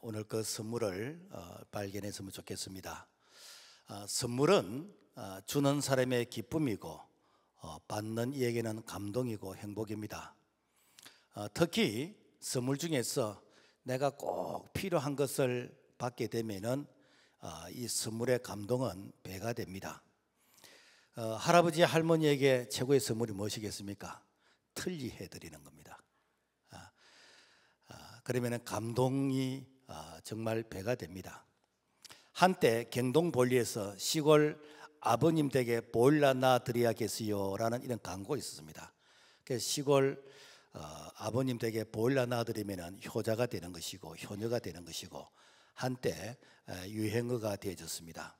오늘 그 선물을 발견했으면 좋겠습니다. 선물은 주는 사람의 기쁨이고 받는 이에게는 감동이고 행복입니다. 특히 선물 중에서 내가 꼭 필요한 것을 받게 되면은 이 선물의 감동은 배가 됩니다. 할아버지 할머니에게 최고의 선물이 무엇이겠습니까? 틀리해 드리는 겁니다. 그러면 감동이 정말 배가 됩니다. 한때 경동볼리에서 시골 아버님 댁에 보일러 놔 드려야겠어요 라는 이런 광고가 있었습니다. 그래서 시골 아버님 댁에 보일러 놔 드리면 효자가 되는 것이고 효녀가 되는 것이고 한때 유행어가 되어졌습니다.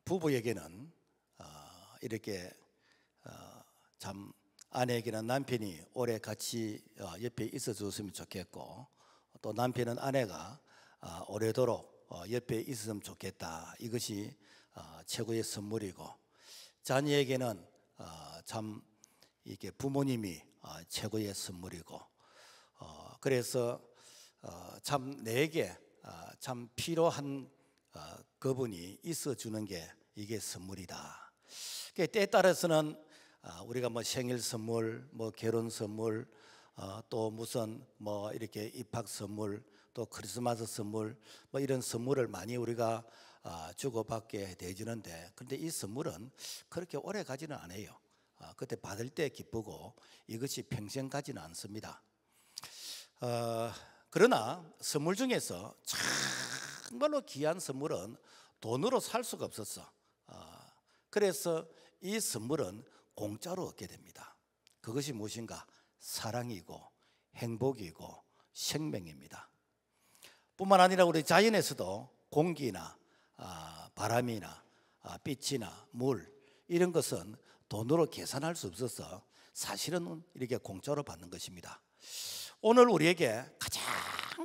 부부에게는 이렇게 참 아내에게는 남편이 오래 같이 옆에 있어 줬으면 좋겠고 또 남편은 아내가 오래도록 옆에 있었으면 좋겠다. 이것이 최고의 선물이고 자녀에게는 참 이게 부모님이 최고의 선물이고 그래서 참 내게 참 필요한 그분이 있어 주는 게 이게 선물이다. 때에 따라서는 우리가 뭐 생일 선물, 뭐 결혼 선물, 또 무슨 뭐 이렇게 입학 선물, 또 크리스마스 선물, 뭐 이런 선물을 많이 우리가 주고받게 되지는데, 그런데 이 선물은 그렇게 오래 가지는 않아요. 그때 받을 때 기쁘고 이것이 평생 가지는 않습니다. 그러나 선물 중에서 정말로 귀한 선물은 돈으로 살 수가 없었어. 그래서 이 선물은 공짜로 얻게 됩니다. 그것이 무엇인가? 사랑이고 행복이고 생명입니다. 뿐만 아니라 우리 자연에서도 공기나 바람이나 빛이나 물 이런 것은 돈으로 계산할 수 없어서 사실은 이렇게 공짜로 받는 것입니다. 오늘 우리에게 가장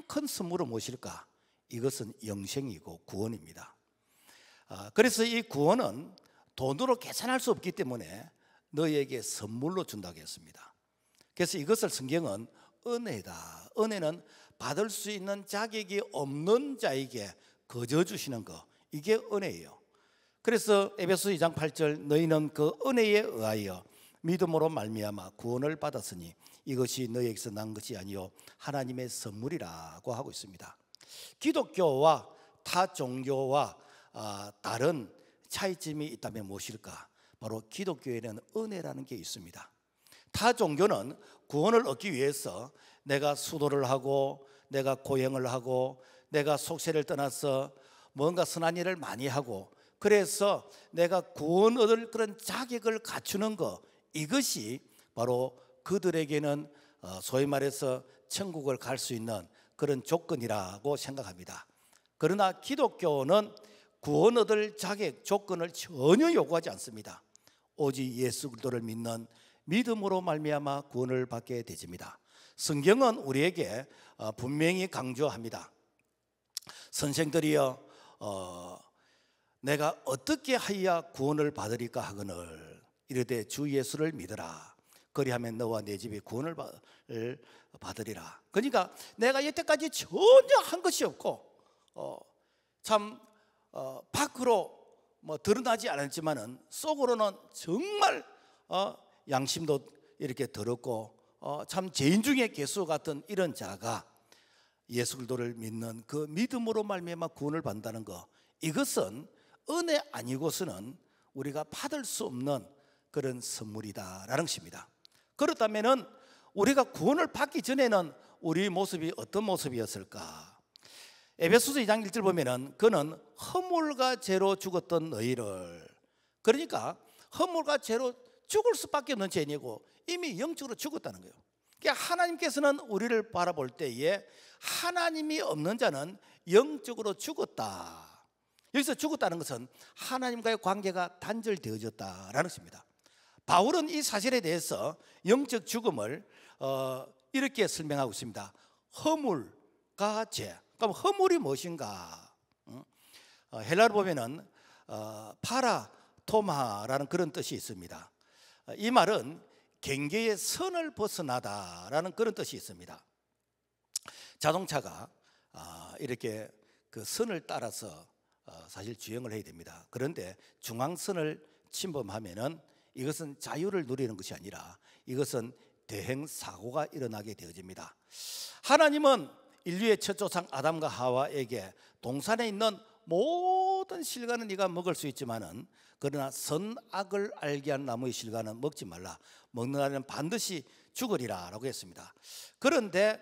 큰 선물은 무엇일까? 이것은 영생이고 구원입니다. 그래서 이 구원은 돈으로 계산할 수 없기 때문에 너희에게 선물로 준다고 했습니다. 그래서 이것을 성경은 은혜다. 은혜는 받을 수 있는 자격이 없는 자에게 거저 주시는 것, 이게 은혜예요. 그래서 에베소 2장 8절 너희는 그 은혜에 의하여 믿음으로 말미암아 구원을 받았으니 이것이 너희에게서 난 것이 아니요 하나님의 선물이라고 하고 있습니다. 기독교와 타 종교와 다른 차이점이 있다면 무엇일까? 바로 기독교에는 은혜라는 게 있습니다. 타 종교는 구원을 얻기 위해서 내가 수도를 하고 내가 고행을 하고 내가 속세를 떠나서 뭔가 선한 일을 많이 하고 그래서 내가 구원 얻을 그런 자격을 갖추는 것, 이것이 바로 그들에게는 소위 말해서 천국을 갈 수 있는 그런 조건이라고 생각합니다. 그러나 기독교는 구원 얻을 자격, 조건을 전혀 요구하지 않습니다. 오직 예수 그리스도를 믿는 믿음으로 말미암아 구원을 받게 되집니다. 성경은 우리에게 분명히 강조합니다. 선생들이여 내가 어떻게 하여야 구원을 받으리까 하거늘 이르되 주 예수를 믿으라. 그리하면 너와 내 집이 구원을 받으리라. 그러니까 내가 여태까지 전혀 한 것이 없고 참 밖으로 뭐 드러나지 않았지만은 속으로는 정말 양심도 이렇게 더럽고 참 죄인 중에 괴수 같은 이런 자가 예수 그리스도를 믿는 그 믿음으로 말미암아 구원을 받는다는 것, 이것은 은혜 아니고서는 우리가 받을 수 없는 그런 선물이다라는 것입니다. 그렇다면은 우리가 구원을 받기 전에는 우리 모습이 어떤 모습이었을까? 에베소서 2장 1절 보면은 그는 허물과 죄로 죽었던 너희를, 그러니까 허물과 죄로 죽을 수밖에 없는 죄인이고 이미 영적으로 죽었다는 거예요. 그러니까 하나님께서는 우리를 바라볼 때에 하나님이 없는 자는 영적으로 죽었다. 여기서 죽었다는 것은 하나님과의 관계가 단절되어졌다라는 것입니다. 바울은 이 사실에 대해서 영적 죽음을 이렇게 설명하고 있습니다. 허물과 죄. 그럼 허물이 무엇인가? 헬라로 보면은 파라토마라는 그런 뜻이 있습니다. 이 말은 경계의 선을 벗어나다라는 그런 뜻이 있습니다. 자동차가 이렇게 그 선을 따라서 사실 주행을 해야 됩니다. 그런데 중앙선을 침범하면은 이것은 자유를 누리는 것이 아니라 이것은 대행사고가 일어나게 되어집니다. 하나님은 인류의 첫 조상 아담과 하와에게 동산에 있는 모든 실과는 네가 먹을 수 있지만은 그러나 선악을 알게 한 나무의 실과는 먹지 말라. 먹는 날에는 반드시 죽으리라 라고 했습니다. 그런데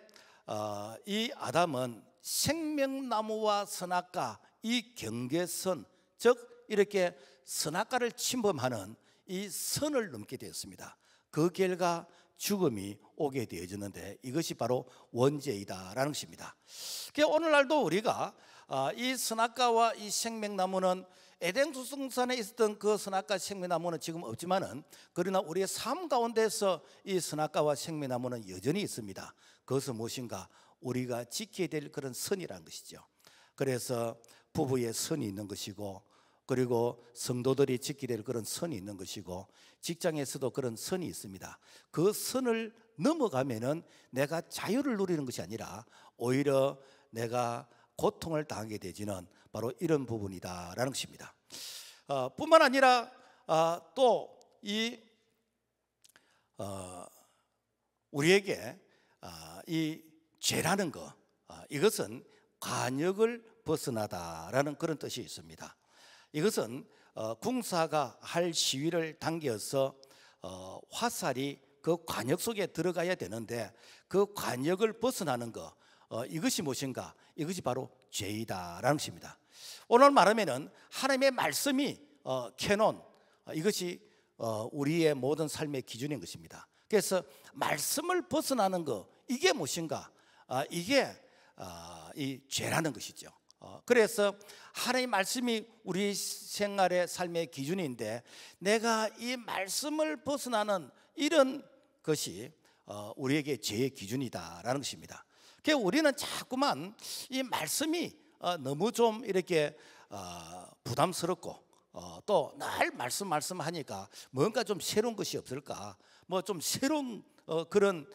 이 아담은 생명나무와 선악과 이 경계선, 즉 이렇게 선악과를 침범하는 이 선을 넘게 되었습니다. 그 결과 죽음이 오게 되어졌는데 이것이 바로 원죄이다라는 것입니다. 오늘날도 우리가 이 선악과와 이 생명나무는 에덴 동산에 있었던 그 선악과 생명나무는 지금 없지만은 그러나 우리의 삶 가운데서 이 선악과와 생명나무는 여전히 있습니다. 그것은 무엇인가? 우리가 지켜야 될 그런 선이라는 것이죠. 그래서 부부의 선이 있는 것이고, 그리고 성도들이 지켜야 될 그런 선이 있는 것이고, 직장에서도 그런 선이 있습니다. 그 선을 넘어가면은 내가 자유를 누리는 것이 아니라 오히려 내가 고통을 당하게 되지는 바로 이런 부분이다라는 것입니다. 뿐만 아니라 또 이 우리에게 이 죄라는 것, 이것은 관역을 벗어나다라는 그런 뜻이 있습니다. 이것은 군사가 할 시위를 당겨서 화살이 그 관역 속에 들어가야 되는데 그 관역을 벗어나는 것, 이것이 무엇인가? 이것이 바로 죄이다라는 것입니다. 오늘 말하면은 하나님의 말씀이 캐논, 이것이 우리의 모든 삶의 기준인 것입니다. 그래서 말씀을 벗어나는 것, 이게 무엇인가? 이게 이 죄라는 것이죠. 그래서 하나님의 말씀이 우리 생활의 삶의 기준인데 내가 이 말씀을 벗어나는 이런 것이 우리에게 죄의 기준이다라는 것입니다. 그래서 우리는 자꾸만 이 말씀이 너무 좀 이렇게 부담스럽고 또 늘 말씀하니까 뭔가 좀 새로운 것이 없을까? 뭐 좀 새로운 그런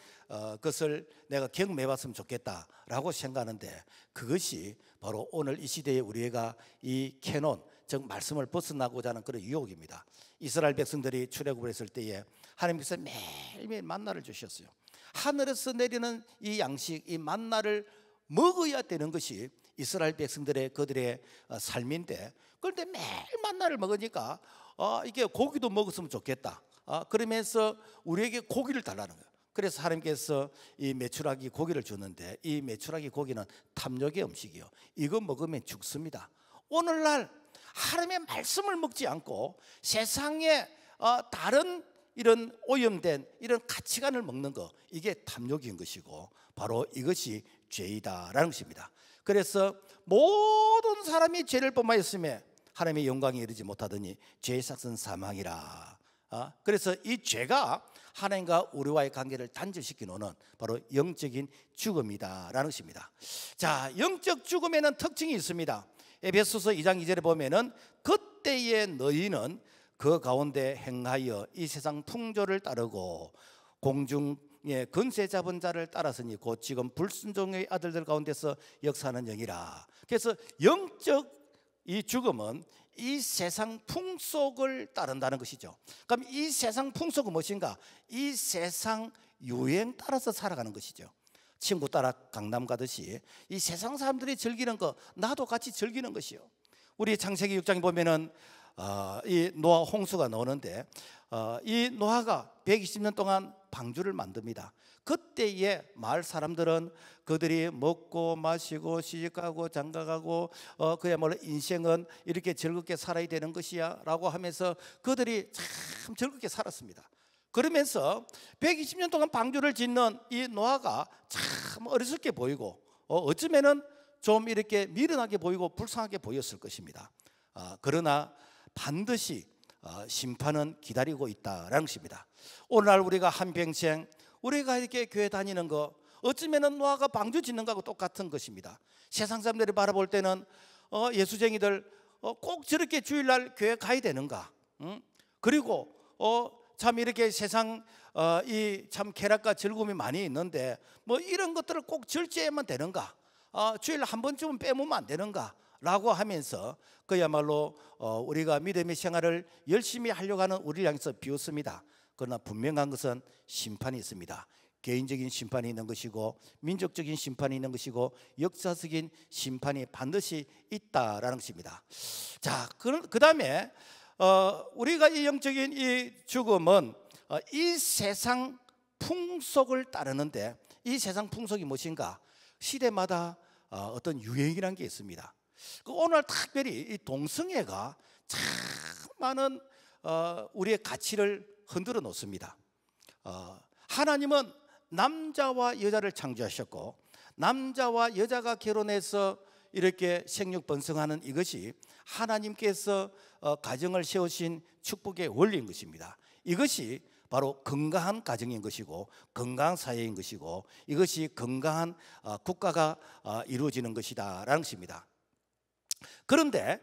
것을 내가 경험해 봤으면 좋겠다라고 생각하는데 그것이 바로 오늘 이 시대에 우리가 이 캐논, 즉 말씀을 벗어나고자 하는 그런 유혹입니다. 이스라엘 백성들이 출애굽을 했을 때에 하나님께서 매일매일 만나를 주셨어요. 하늘에서 내리는 이 양식, 이 만나를 먹어야 되는 것이 이스라엘 백성들의 그들의 삶인데, 그런데 매일 만나를 먹으니까 이게 고기도 먹었으면 좋겠다. 그러면서 우리에게 고기를 달라는 거예요. 그래서 하나님께서 이 메추라기 고기를 주는데 이 메추라기 고기는 탐욕의 음식이요. 이거 먹으면 죽습니다. 오늘날 하나님의 말씀을 먹지 않고 세상에 다른 이런 오염된 이런 가치관을 먹는 거, 이게 탐욕인 것이고 바로 이것이 죄이다라는 것입니다. 그래서 모든 사람이 죄를 범하였음에 하나님의 영광에 이르지 못하더니 죄의 삭은 사망이라. 그래서 이 죄가 하나님과 우리와의 관계를 단절시키는 바로 영적인 죽음이다라는 것입니다. 자, 영적 죽음에는 특징이 있습니다. 에베소서 2장 2절에 보면은 그때의 너희는 그 가운데 행하여 이 세상 풍조를 따르고 공중의 권세 잡은 자를 따랐으니 곧 지금 불순종의 아들들 가운데서 역사하는 영이라. 그래서 영적 이 죽음은 이 세상 풍속을 따른다는 것이죠. 그럼 이 세상 풍속은 무엇인가? 이 세상 유행 따라서 살아가는 것이죠. 친구 따라 강남 가듯이 이 세상 사람들이 즐기는 거 나도 같이 즐기는 것이요. 우리 창세기 6장에 보면은 이 노아 홍수가 나오는데 이 노아가 120년 동안 방주를 만듭니다. 그때의 마을 사람들은 그들이 먹고 마시고 시집가고 장가가고 그야말로 인생은 이렇게 즐겁게 살아야 되는 것이야 라고 하면서 그들이 참 즐겁게 살았습니다. 그러면서 120년 동안 방주를 짓는 이 노아가 참 어리석게 보이고 어쩌면은 좀 이렇게 미련하게 보이고 불쌍하게 보였을 것입니다. 그러나 반드시 심판은 기다리고 있다라는 것입니다. 오늘날 우리가 한평생 우리가 이렇게 교회 다니는 거 어쩌면은 노아가 방주 짓는 거하고 똑같은 것입니다. 세상 사람들이 바라볼 때는 예수쟁이들 꼭 저렇게 주일날 교회 가야 되는가? 그리고 참 이렇게 세상 이 참 쾌락과 즐거움이 많이 있는데 뭐 이런 것들을 꼭 절제해야만 되는가? 주일 한 번쯤은 빼먹으면 안 되는가? 라고 하면서 그야말로 우리가 믿음의 생활을 열심히 하려고 하는 우리를 향해서 비웃습니다. 그러나 분명한 것은 심판이 있습니다. 개인적인 심판이 있는 것이고 민족적인 심판이 있는 것이고 역사적인 심판이 반드시 있다라는 것입니다. 자, 그 다음에 우리가 이 영적인 이 죽음은 이 세상 풍속을 따르는데, 이 세상 풍속이 무엇인가? 시대마다 어떤 유행이라는 게 있습니다. 오늘 특별히 이 동성애가 참 많은 우리의 가치를 흔들어 놓습니다. 하나님은 남자와 여자를 창조하셨고, 남자와 여자가 결혼해서 이렇게 생육 번성하는 이것이 하나님께서 가정을 세우신 축복의 원리인 것입니다. 이것이 바로 건강한 가정인 것이고 건강한 사회인 것이고 이것이 건강한 국가가 이루어지는 것이다 라는 것입니다. 그런데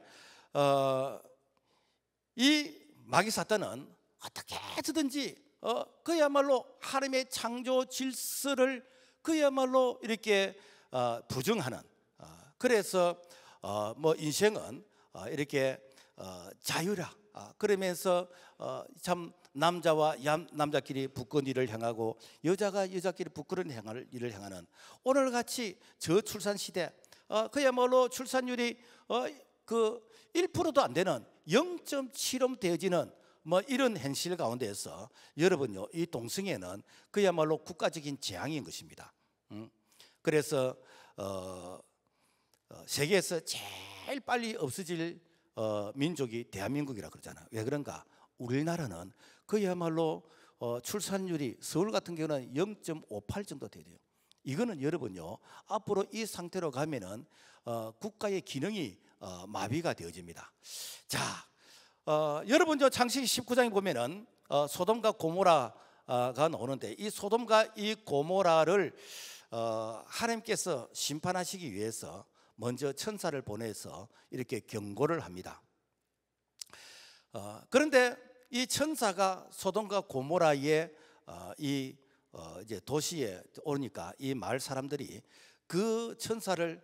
이 마귀 사탄은 어떻게 해서든지 그야말로 하나님의 창조 질서를 그야말로 이렇게 부정하는, 그래서 뭐 인생은 이렇게 자유라 그러면서 참 남자와 남자끼리 부끄러운 일을 향하고 여자가 여자끼리 부끄러운 일을 향하는 오늘같이 저출산 시대, 그야말로 출산율이 그 1%도 안 되는 0.7로 되어지는 뭐 이런 현실 가운데에서 여러분요, 이 동성애는 그야말로 국가적인 재앙인 것입니다. 그래서 세계에서 제일 빨리 없어질 민족이 대한민국이라 그러잖아요. 왜 그런가? 우리나라는 그야말로 출산율이 서울 같은 경우는 0.58 정도 돼요. 이거는 여러분요, 앞으로 이 상태로 가면은 국가의 기능이 마비가 되어집니다. 자, 여러분 저 창세기 19장에 보면은 소돔과 고모라가 나오는데, 이 소돔과 이 고모라를 하나님께서 심판하시기 위해서 먼저 천사를 보내서 이렇게 경고를 합니다. 그런데 이 천사가 소돔과 고모라의 이제 도시에 오니까 이 마을 사람들이 그 천사를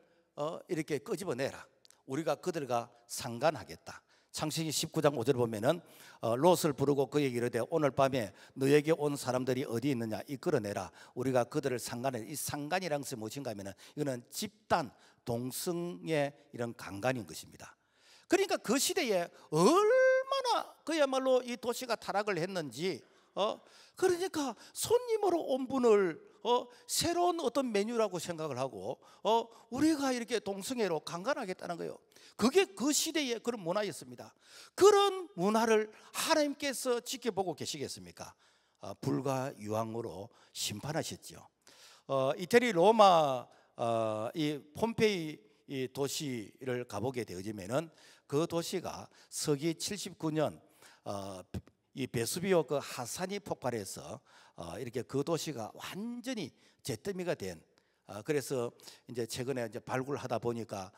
이렇게 끄집어내라, 우리가 그들과 상관하겠다. 창세기 19장 5절 보면은 롯을 부르고 그에게 이르되 오늘 밤에 너에게 온 사람들이 어디 있느냐 이끌어내라, 우리가 그들을 상관해. 이 상관이란 것이 무엇인가 하면은 이거는 집단 동성의 이런 강간인 것입니다. 그러니까 그 시대에 얼마나 그야말로 이 도시가 타락을 했는지, 그러니까 손님으로 온 분을 새로운 어떤 메뉴라고 생각을 하고 우리가 이렇게 동성애로 강간하겠다는 거예요. 그게 그 시대의 그런 문화였습니다. 그런 문화를 하나님께서 지켜보고 계시겠습니까? 불과 유황으로 심판하셨죠. 이태리 로마 이 폼페이 이 도시를 가보게 되어지면은 그 도시가 서기 79년 이 베수비오 그 하산이 폭발해서 이렇게 그 도시가 완전히 잿더미가 된, 그래서 이제 최근에 이제 발굴하다 보니까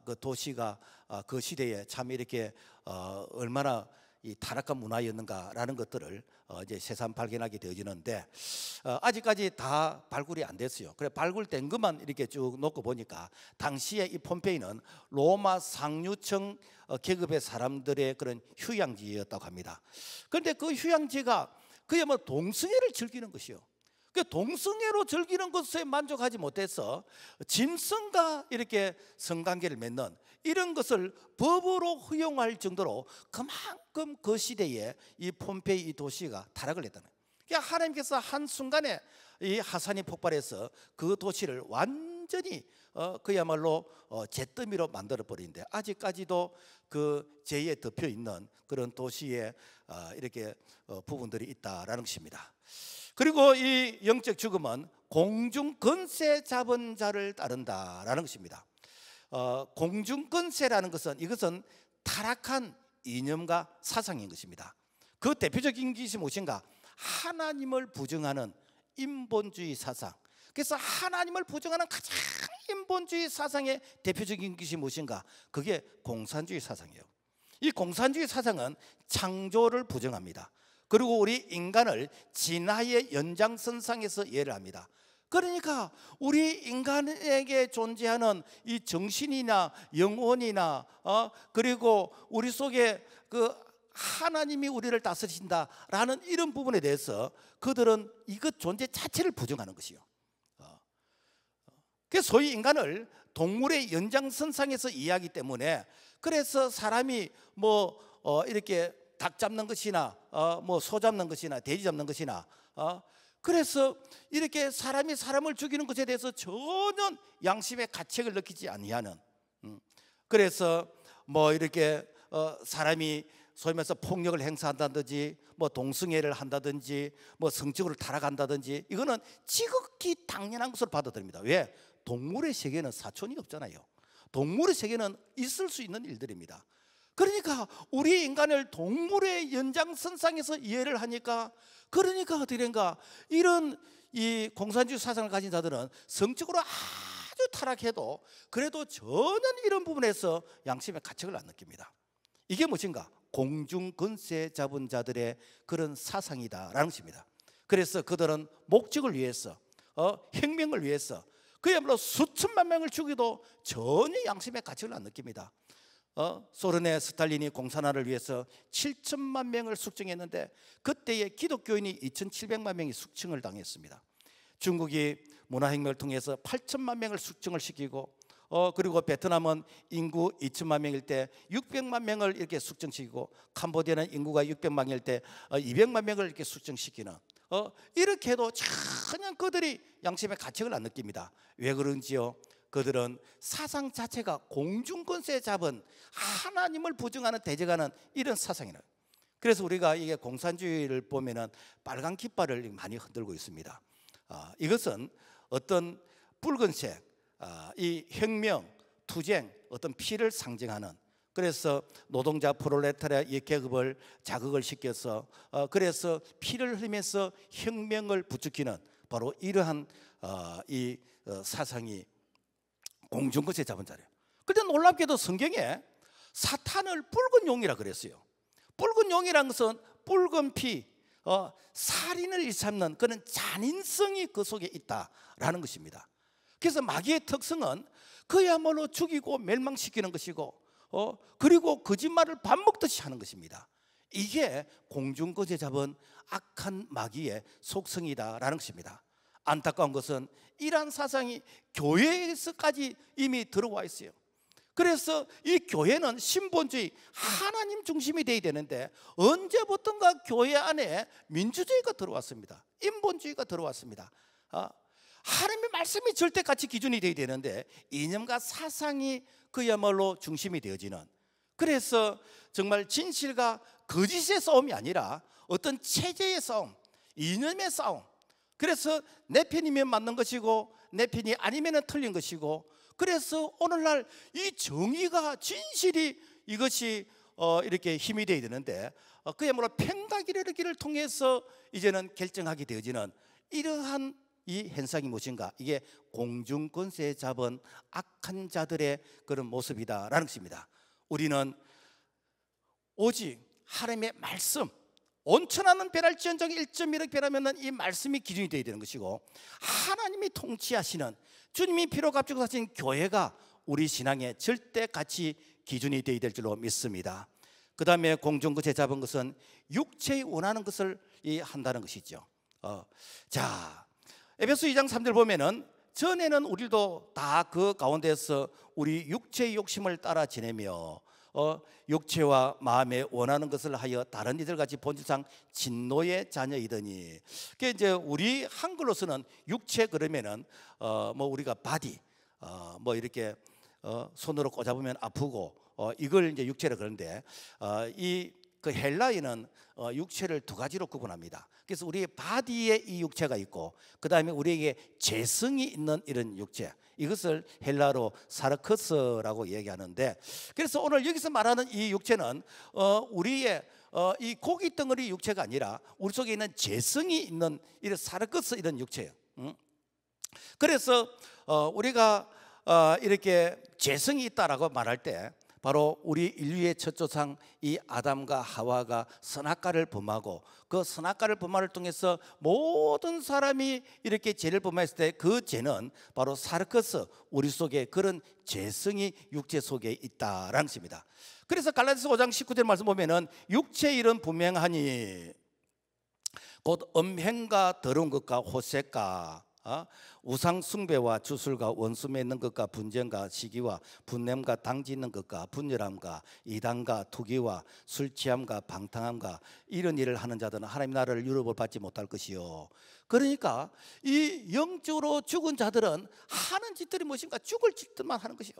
그 도시가 그 시대에 참 이렇게 얼마나 이 타락한 문화였는가라는 것들을 이제 새삼 발견하게 되어지는데, 아직까지 다 발굴이 안 됐어요. 그래 발굴된 것만 이렇게 쭉 놓고 보니까 당시에 이 폼페이는 로마 상류층 계급의 사람들의 그런 휴양지였다고 합니다. 그런데 그 휴양지가 그야말로 동성애를 즐기는 것이요. 그 동성애로 즐기는 것에 만족하지 못해서 짐승과 이렇게 성관계를 맺는 이런 것을 법으로 허용할 정도로 그만큼 그 시대에 이 폼페이 이 도시가 타락을 했다는 거예요. 그러니까 하나님께서 한순간에 이 하산이 폭발해서 그 도시를 완전히 그야말로 잿더미로 만들어 버리는데, 아직까지도 그 죄에 덮여 있는 그런 도시에 이렇게 부분들이 있다라는 것입니다. 그리고 이 영적 죽음은 공중 권세 잡은 자를 따른다라는 것입니다. 공중 권세라는 것은 이것은 타락한 이념과 사상인 것입니다. 그 대표적인 것이 무엇인가? 하나님을 부정하는 인본주의 사상. 그래서 하나님을 부정하는 가장 인본주의 사상의 대표적인 것이 무엇인가? 그게 공산주의 사상이에요. 이 공산주의 사상은 창조를 부정합니다. 그리고 우리 인간을 진화의 연장선상에서 이해를 합니다. 그러니까 우리 인간에게 존재하는 이 정신이나 영혼이나 그리고 우리 속에 그 하나님이 우리를 다스리신다라는 이런 부분에 대해서 그들은 이것 존재 자체를 부정하는 것이요. 그래서 소위 인간을 동물의 연장선상에서 이해하기 때문에, 그래서 사람이 뭐 이렇게 닭 잡는 것이나 뭐 소 잡는 것이나 돼지 잡는 것이나 그래서 이렇게 사람이 사람을 죽이는 것에 대해서 전혀 양심의 가책을 느끼지 아니하는, 그래서 뭐 이렇게 사람이 소위 말해서 폭력을 행사한다든지 뭐 동성애를 한다든지 뭐 성적으로 타락한다든지 이거는 지극히 당연한 것으로 받아들입니다. 왜? 동물의 세계는 사촌이 없잖아요. 동물의 세계는 있을 수 있는 일들입니다. 그러니까 우리 인간을 동물의 연장선상에서 이해를 하니까, 그러니까 어떻게 된가, 이런 이 공산주의 사상을 가진 자들은 성적으로 아주 타락해도 그래도 전혀 이런 부분에서 양심의 가책을 안 느낍니다. 이게 무엇인가? 공중 권세 잡은 자들의 그런 사상이다라는 것입니다. 그래서 그들은 목적을 위해서 혁명을 위해서 그야말로 수천만 명을 죽여도 전혀 양심의 가책을 안 느낍니다. 소련의 스탈린이 공산화를 위해서 7천만 명을 숙청했는데 그때의 기독교인이 2,700만 명이 숙청을 당했습니다. 중국이 문화혁명을 통해서 8천만 명을 숙청을 시키고 그리고 베트남은 인구 2천만 명일 때 600만 명을 이렇게 숙청시키고, 캄보디아는 인구가 600만 명일 때 200만 명을 이렇게 숙청시키는, 이렇게 해도 전혀 그들이 양심의 가책을 안 느낍니다. 왜 그런지요? 그들은 사상 자체가 공중권세에 잡은 하나님을 부정하는 대적하는 이런 사상이에요. 그래서 우리가 이게 공산주의를 보면은 빨간 깃발을 많이 흔들고 있습니다. 이것은 어떤 붉은색, 이 혁명, 투쟁, 어떤 피를 상징하는, 그래서 노동자 프롤레타리아 이 계급을 자극을 시켜서 그래서 피를 흘리면서 혁명을 부추기는 바로 이러한 이 사상이 공중권세 잡은 자래요. 그런데 놀랍게도 성경에 사탄을 붉은 용이라 그랬어요. 붉은 용이라는 것은 붉은 피, 살인을 일삼는 그런 잔인성이 그 속에 있다라는 것입니다. 그래서 마귀의 특성은 그야말로 죽이고 멸망시키는 것이고 그리고 거짓말을 밥 먹듯이 하는 것입니다. 이게 공중권세 잡은 악한 마귀의 속성이다라는 것입니다. 안타까운 것은 이러한 사상이 교회에서까지 이미 들어와 있어요. 그래서 이 교회는 신본주의, 하나님 중심이 되어야 되는데 언제부턴가 교회 안에 민주주의가 들어왔습니다. 인본주의가 들어왔습니다. 하나님의 말씀이 절대가치 기준이 되어야 되는데 이념과 사상이 그야말로 중심이 되어지는, 그래서 정말 진실과 거짓의 싸움이 아니라 어떤 체제의 싸움, 이념의 싸움, 그래서 내 편이면 맞는 것이고 내 편이 아니면 틀린 것이고, 그래서 오늘날 이 정의가 진실이 이것이 이렇게 힘이 되어야 되는데 그야말로 펜다기르기를 통해서 이제는 결정하게 되어지는 이러한 이 현상이 무엇인가? 이게 공중권세에 잡은 악한 자들의 그런 모습이다라는 것입니다. 우리는 오직 하나님의 말씀, 온천하는 변할지언정 1.1억 변하면 이 말씀이 기준이 되어야 되는 것이고, 하나님이 통치하시는 주님이 피로 값주고 사신 교회가 우리 신앙의 절대 가치 기준이 되어야 될 줄로 믿습니다. 그 다음에 공중권세 잡은 것은 육체의 원하는 것을 한다는 것이죠. 자, 에베소 2장 3절 보면은 전에는 우리도 다 그 가운데서 우리 육체의 욕심을 따라 지내며 육체와 마음에 원하는 것을 하여 다른 이들 같이 본질상 진노의 자녀이더니, 그 이제 우리 한글로서는 육체 그러면은 뭐 우리가 바디 뭐 이렇게 손으로 꽂아보면 아프고 이걸 이제 육체라 그러는데 이 그 헬라인은 육체를 두 가지로 구분합니다. 그래서 우리의 바디에 이 육체가 있고 그 다음에 우리에게 재성이 있는 이런 육체, 이것을 헬라로 사르커스라고 얘기하는데, 그래서 오늘 여기서 말하는 이 육체는 우리의 이 고기 덩어리 육체가 아니라 우리 속에 있는 재성이 있는 이런 사르커스 이런 육체예요. 그래서 우리가 이렇게 재성이 있다라고 말할 때 바로 우리 인류의 첫 조상 이 아담과 하와가 선악과를 범하고 그 선악과를 범함을 통해서 모든 사람이 이렇게 죄를 범했을 때 그 죄는 바로 사르커스, 우리 속에 그런 죄성이 육체 속에 있다라는 것입니다. 그래서 갈라디아서 5장 19절 말씀 보면은 육체의 일은 분명하니 곧 음행과 더러운 것과 호색과 우상 숭배와 주술과 원수 맺는 것과 분쟁과 시기와 분냄과 당짓는 것과 분열함과 이단과 투기와 술 취함과 방탕함과 이런 일을 하는 자들은 하나님 나라를 유업을 받지 못할 것이요. 그러니까 이 영적으로 죽은 자들은 하는 짓들이 무엇인가? 죽을 짓들만 하는 것이요.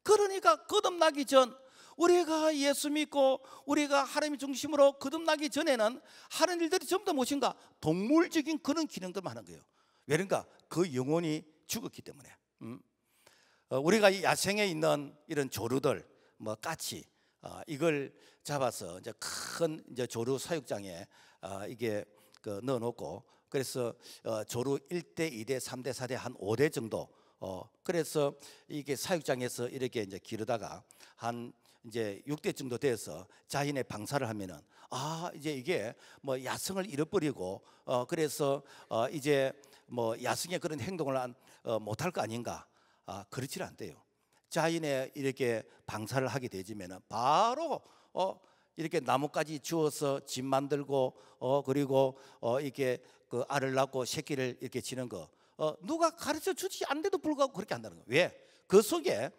그러니까 거듭나기 전, 우리가 예수 믿고 우리가 하나님 중심으로 거듭나기 전에는 하는 일들이 전부 다 무엇인가? 동물적인 그런 기능들만 하는 거예요. 왜 그런가? 그 영혼이 죽었기 때문에. 우리가 이 야생에 있는 이런 조류들, 뭐 까치, 이걸 잡아서 이제 큰 이제 조류 사육장에 이게 넣어놓고, 그래서 조류 1대, 2대, 3대, 4대 한 5대 정도. 그래서 이게 사육장에서 이렇게 이제 기르다가 한 이제 6대 정도 돼서 자연에 방사를 하면은 이제 이게 뭐 야성을 잃어버리고 그래서 이제 뭐 야성의 그런 행동을 못할 거 아닌가? 그렇지 않대요. 자연에 이렇게 방사를 하게 되지면은 바로 이렇게 나뭇가지 주워서 집 만들고 그리고 이렇게 그 알을 낳고 새끼를 이렇게 치는 거 누가 가르쳐 주지 않는데도 불구하고 그렇게 한다는 거예요. 왜? 그 속에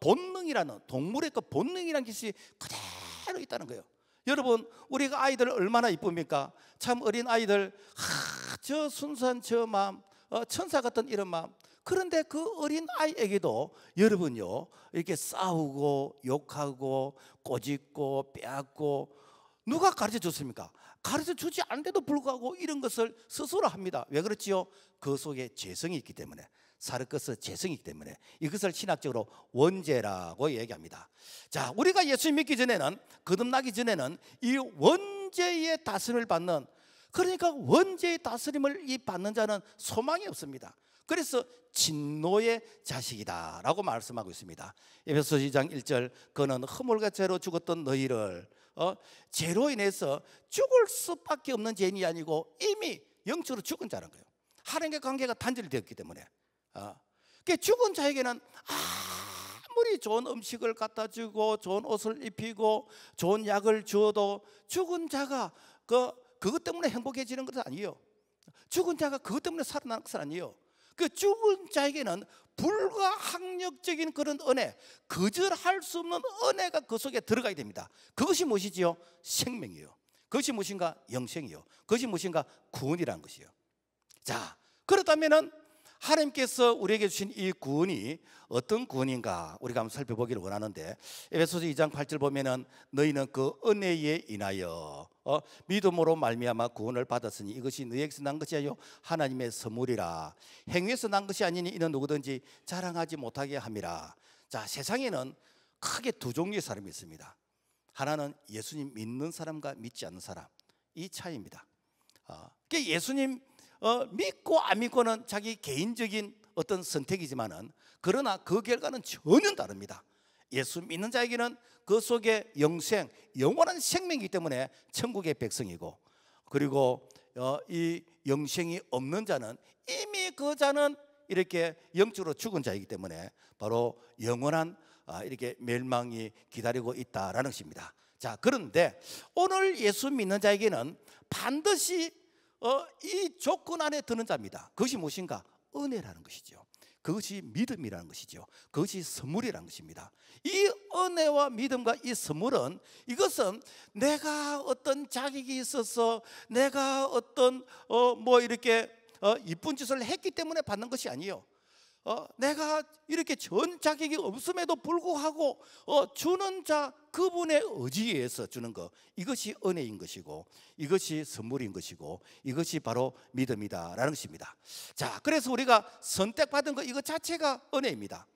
본능이라는, 동물의 그 본능이라는 것이 그대로 있다는 거예요. 여러분, 우리가 아이들 얼마나 이쁩니까? 참 어린 아이들, 저 순수한 저 마음, 천사 같은 이런 마음. 그런데 그 어린 아이에게도 여러분요, 이렇게 싸우고 욕하고 꼬집고 빼앗고 누가 가르쳐 줬습니까? 가르쳐 주지 않는데도 불구하고 이런 것을 스스로 합니다. 왜 그렇지요? 그 속에 죄성이 있기 때문에, 사르커스 죄성이 있기 때문에 이것을 신학적으로 원죄라고 얘기합니다. 자, 우리가 예수 믿기 전에는, 거듭나기 전에는 이 원죄의 다스림을 받는, 그러니까 원죄의 다스림을 받는 자는 소망이 없습니다. 그래서 진노의 자식이다라고 말씀하고 있습니다. 에베소서 2장 1절, 그는 허물과 죄로 죽었던 너희를 죄로 인해서 죽을 수밖에 없는 죄인이 아니고 이미 영적으로 죽은 자라는 거예요. 하나님과 관계가 단절이 되었기 때문에. 그 죽은 자에게는 아무리 좋은 음식을 갖다 주고 좋은 옷을 입히고 좋은 약을 주어도 죽은 자가 그것 때문에 행복해지는 것은 아니에요. 죽은 자가 그것 때문에 살아나는 것은 아니에요. 그 죽은 자에게는 불가항력적인 그런 은혜, 거절할 수 없는 은혜가 그 속에 들어가야 됩니다. 그것이 무엇이지요? 생명이요. 그것이 무엇인가? 영생이요. 그것이 무엇인가? 구원이라는 것이요. 자, 그렇다면은 하나님께서 우리에게 주신 이 구원이 어떤 구원인가 우리가 한번 살펴보기를 원하는데, 에베소서 2장 8절 보면은 너희는 그 은혜에 인하여 믿음으로 말미암아 구원을 받았으니 이것이 너희에게서 난 것이 아니요 하나님의 선물이라. 행위에서 난 것이 아니니 이는 누구든지 자랑하지 못하게 함이라. 자, 세상에는 크게 두 종류의 사람이 있습니다. 하나는 예수님 믿는 사람과 믿지 않는 사람, 이 차이입니다. 예수님 믿고 안 믿고는 자기 개인적인 어떤 선택이지만은, 그러나 그 결과는 전혀 다릅니다. 예수 믿는 자에게는 그 속에 영생, 영원한 생명이기 때문에 천국의 백성이고, 그리고 이 영생이 없는 자는 이미 그 자는 이렇게 영적으로 죽은 자이기 때문에 바로 영원한 이렇게 멸망이 기다리고 있다라는 것입니다. 자, 그런데 오늘 예수 믿는 자에게는 반드시 이 조건 안에 드는 자입니다. 그것이 무엇인가? 은혜라는 것이죠. 그것이 믿음이라는 것이죠. 그것이 선물이라는 것입니다. 이 은혜와 믿음과 이 선물은, 이것은 내가 어떤 자격이 있어서 내가 어떤 뭐 이렇게 이쁜 짓을 했기 때문에 받는 것이 아니에요. 내가 이렇게 전 자격이 없음에도 불구하고 주는 자 그분의 의지에 의해서 주는 것, 이것이 은혜인 것이고 이것이 선물인 것이고 이것이 바로 믿음이다라는 것입니다. 자, 그래서 우리가 선택받은 것, 이것 자체가 은혜입니다.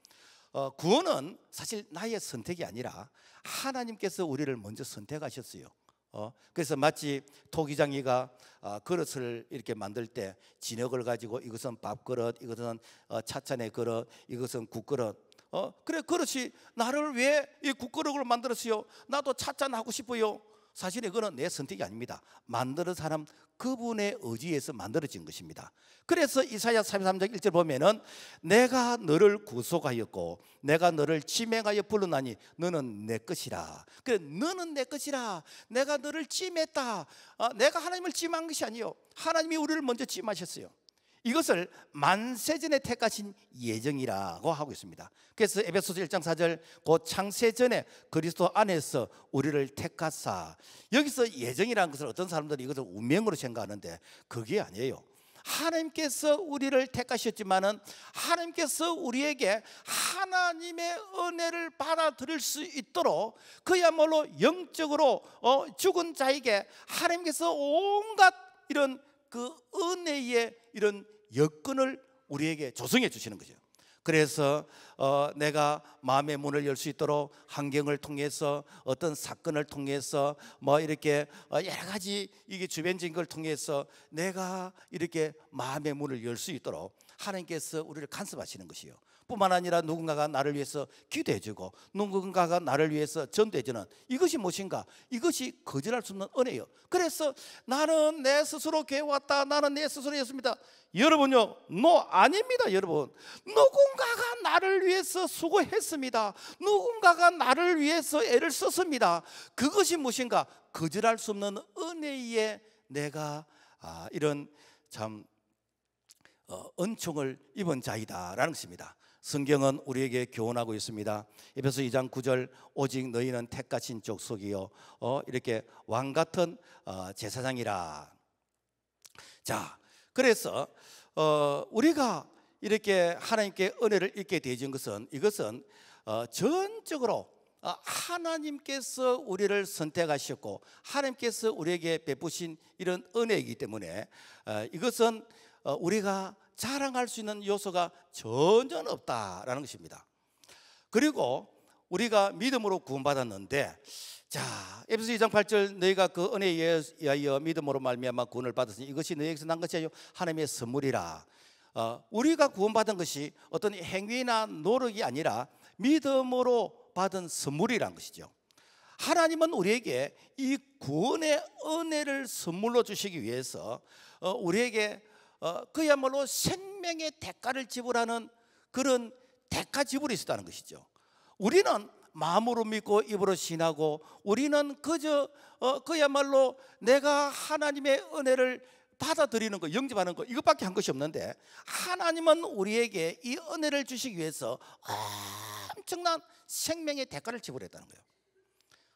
구원은 사실 나의 선택이 아니라 하나님께서 우리를 먼저 선택하셨어요. 그래서 마치 토기장이가 그릇을 이렇게 만들 때 진흙을 가지고 이것은 밥그릇, 이것은 차찬의 그릇, 이것은 국그릇, 그래 그렇지 나를 왜 이 국거룩을 만들었어요? 나도 찻잔 하고 싶어요. 사실은 그건 내 선택이 아닙니다. 만드는 사람 그분의 의지에서 만들어진 것입니다. 그래서 이사야 33장 1절 보면은 내가 너를 구속하였고 내가 너를 지명하여 불러나니 너는 내 것이라. 그래 너는 내 것이라. 내가 너를 찜했다. 내가 하나님을 찜한 것이 아니요, 하나님이 우리를 먼저 찜하셨어요. 이것을 만세전에 택하신 예정이라고 하고 있습니다. 그래서 에베소서 1장 4절 곧 창세전에 그리스도 안에서 우리를 택하사, 여기서 예정이라는 것을 어떤 사람들이 이것을 운명으로 생각하는데 그게 아니에요. 하나님께서 우리를 택하셨지만은 하나님께서 우리에게 하나님의 은혜를 받아들일 수 있도록 그야말로 영적으로 죽은 자에게 하나님께서 온갖 이런 그 은혜의 이런 여건을 우리에게 조성해 주시는 거죠. 그래서 내가 마음의 문을 열 수 있도록 환경을 통해서 어떤 사건을 통해서 뭐 이렇게 여러 가지 이게 주변적인 걸 통해서 내가 이렇게 마음의 문을 열 수 있도록 하나님께서 우리를 간섭하시는 것이요. 뿐만 아니라 누군가가 나를 위해서 기도해주고 누군가가 나를 위해서 전도해주는 이것이 무엇인가? 이것이 거절할 수 없는 은혜예요. 그래서 나는 내 스스로 교회 왔다, 나는 내 스스로 했습니다. 여러분요, 아닙니다. 여러분, 누군가가 나를 위해서 수고했습니다. 누군가가 나를 위해서 애를 썼습니다. 그것이 무엇인가? 거절할 수 없는 은혜에 내가 이런 참 은총을 입은 자이다라는 것입니다. 성경은 우리에게 교훈하고 있습니다. 에베소 2장 9절 오직 너희는 택하신 족속이요 이렇게 왕 같은 제사장이라. 자, 그래서 우리가 이렇게 하나님께 은혜를 입게 되어진 것은 이것은 전적으로 하나님께서 우리를 선택하셨고 하나님께서 우리에게 베푸신 이런 은혜이기 때문에 이것은 우리가 자랑할 수 있는 요소가 전혀 없다라는 것입니다. 그리고 우리가 믿음으로 구원받았는데, 자, 에베소 2장 8절 너희가 그 은혜에 의하여 믿음으로 말미암아 구원을 받았으니 이것이 너희에게서 난 것이 아니요 하나님의 선물이라. 우리가 구원받은 것이 어떤 행위나 노력이 아니라 믿음으로 받은 선물이라는 것이죠. 하나님은 우리에게 이 구원의 은혜를 선물로 주시기 위해서 우리에게 그야말로 생명의 대가를 지불하는 그런 대가 지불이 있었다는 것이죠. 우리는 마음으로 믿고 입으로 신하고 우리는 그저 그야말로 내가 하나님의 은혜를 받아들이는 거, 영접하는 거 이것밖에 한 것이 없는데 하나님은 우리에게 이 은혜를 주시기 위해서 엄청난 생명의 대가를 지불했다는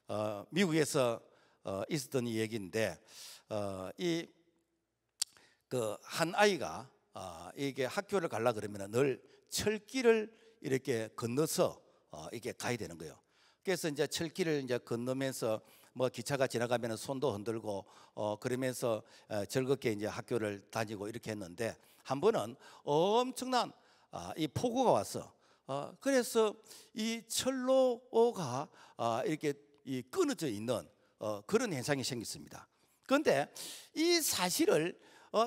거예요. 미국에서 있었던 이 얘기인데 이 그 한 아이가 이게 학교를 가려 그러면 늘 철길을 이렇게 건너서 이게 가야 되는 거예요. 그래서 이제 철길을 이제 건너면서 뭐 기차가 지나가면 손도 흔들고 그러면서 즐겁게 이제 학교를 다니고 이렇게 했는데 한 번은 엄청난 이 폭우가 왔어. 그래서 이 철로가 이렇게 이 끊어져 있는 그런 현상이 생겼습니다. 그런데 이 사실을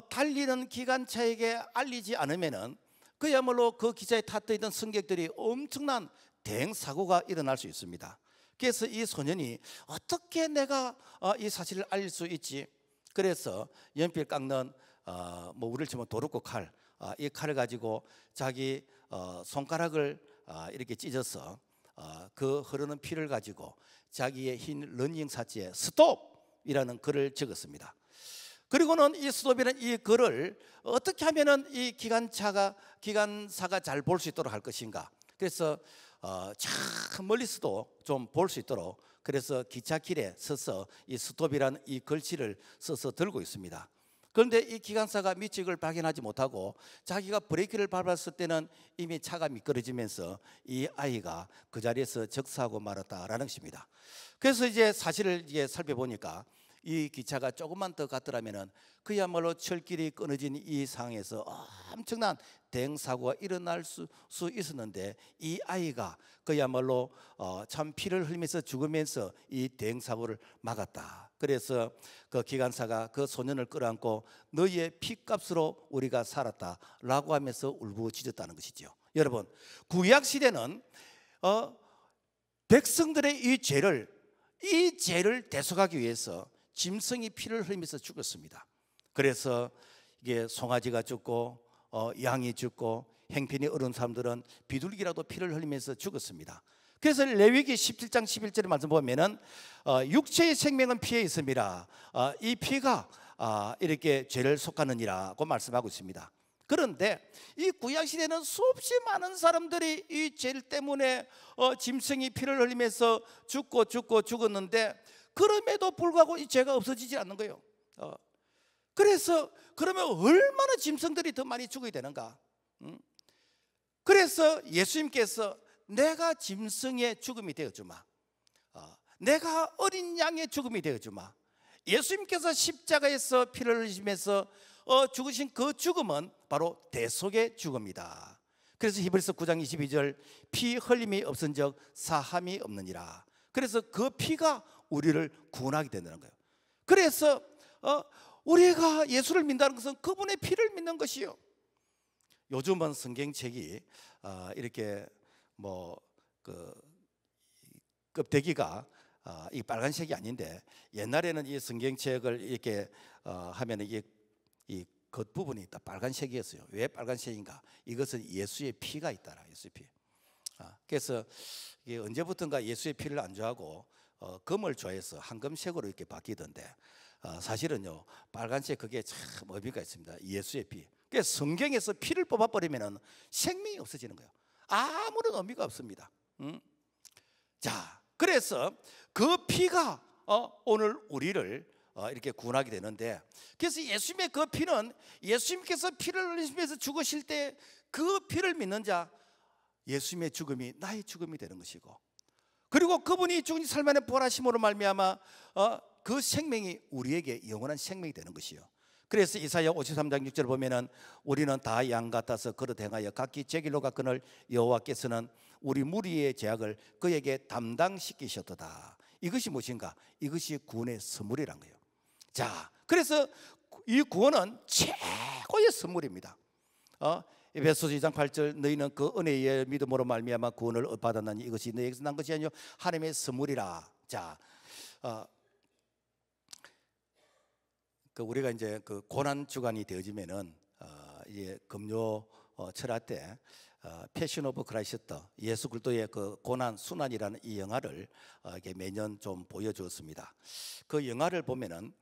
달리는 기관차에게 알리지 않으면은 그야말로 그 기차에 탔던 있던 승객들이 엄청난 대형 사고가 일어날 수 있습니다. 그래서 이 소년이 어떻게 내가 이 사실을 알릴 수 있지? 그래서 연필 깎는 뭐 우리를 치면 도루코 칼, 이 칼을 가지고 자기 손가락을 이렇게 찢어서 그 흐르는 피를 가지고 자기의 흰 러닝 사지에 스톱이라는 글을 적었습니다. 그리고는 이 스톱이라는 이 글을 어떻게 하면은 이 기관사가 잘 볼 수 있도록 할 것인가? 그래서 저 멀리서도 좀 볼 수 있도록 그래서 기차길에 서서 이 스톱이라는 이 글씨를 써서 들고 있습니다. 그런데 이 기관사가 미처 이걸 발견하지 못하고 자기가 브레이크를 밟았을 때는 이미 차가 미끄러지면서 이 아이가 그 자리에서 적사하고 말았다라는 것입니다. 그래서 이제 사실을 이제 살펴보니까 이 기차가 조금만 더 갔더라면은 그야말로 철길이 끊어진 이 상황에서 엄청난 대형 사고가 일어날 수 있었는데 이 아이가 그야말로 참 피를 흘리면서 죽으면서 이 대형 사고를 막았다. 그래서 그 기관사가 그 소년을 끌어안고 너희의 피값으로 우리가 살았다라고 하면서 울부짖었다는 것이죠. 여러분, 구약 시대는 백성들의 이 죄를 대속하기 위해서 짐승이 피를 흘리면서 죽었습니다. 그래서 이게 송아지가 죽고 양이 죽고 행편이 어려운 사람들은 비둘기라도 피를 흘리면서 죽었습니다. 그래서 레위기 17장 11절의 말씀 보면은 육체의 생명은 피에 있습니다. 이 피가 이렇게 죄를 속하느니라고 말씀하고 있습니다. 그런데 이 구약 시대는 수없이 많은 사람들이 이 죄 때문에 짐승이 피를 흘리면서 죽었는데 그럼에도 불구하고 이 죄가 없어지지 않는 거예요. 그래서 그러면 얼마나 짐승들이 더 많이 죽어야 되는가? 그래서 예수님께서 내가 짐승의 죽음이 되어주마, 내가 어린 양의 죽음이 되어주마. 예수님께서 십자가에서 피를 흘리시면서 죽으신 그 죽음은 바로 대속의 죽음이다. 그래서 히브리서 9장 22절 피 흘림이 없은즉 사함이 없느니라. 그래서 그 피가 우리를 구원하게 된다는 거예요. 그래서 우리가 예수를 믿는다는 것은 그분의 피를 믿는 것이요. 요즘은 성경책이 이렇게 껍데기가 이 빨간색이 아닌데 옛날에는 이 성경책을 이렇게 하면 이 겉부분이 다 빨간색이었어요. 왜 빨간색인가? 이것은 예수의 피가 있다라. 예수의 피. 그래서 이게 언제부턴가 예수의 피를 안 좋아하고 금을 좋아해서 황금색으로 이렇게 바뀌던데 사실은요 빨간색 그게 참 의미가 있습니다. 예수의 피. 그래서 성경에서 피를 뽑아버리면 생명이 없어지는 거예요. 아무런 의미가 없습니다. 자, 그래서 그 피가 오늘 우리를 이렇게 구원하게 되는데, 그래서 예수님의 그 피는 예수님께서 피를 흘리시면서 죽으실 때 그 피를 믿는 자, 예수님의 죽음이 나의 죽음이 되는 것이고, 그리고 그분이 죽은 삶 안에 부활하심으로 말미암아 그 생명이 우리에게 영원한 생명이 되는 것이요. 그래서 이사야 53장 6절 보면은 우리는 다 양 같아서 걸어 행하여 각기 제 길로 갔거늘 여호와께서는 우리 무리의 죄악을 그에게 담당시키셨도다. 이것이 무엇인가? 이것이 구원의 선물이란 거예요. 자, 그래서 이 구원은 최고의 선물입니다. 에베소서 2장 8절 너희는 그 은혜의 믿음으로 말미암아 구원을 받았나니 이것이 너희에게서 난 것이 아니요 하나님의 선물이라. 자, 우리가 이제 그 고난 주간이 되어지면은 이제 금요 철학 때 패션 오브 크라이스트 예수 그리스도의 그 고난 순환이라는 이 영화를 이렇게 매년 좀 보여주었습니다. 그 영화를 보면은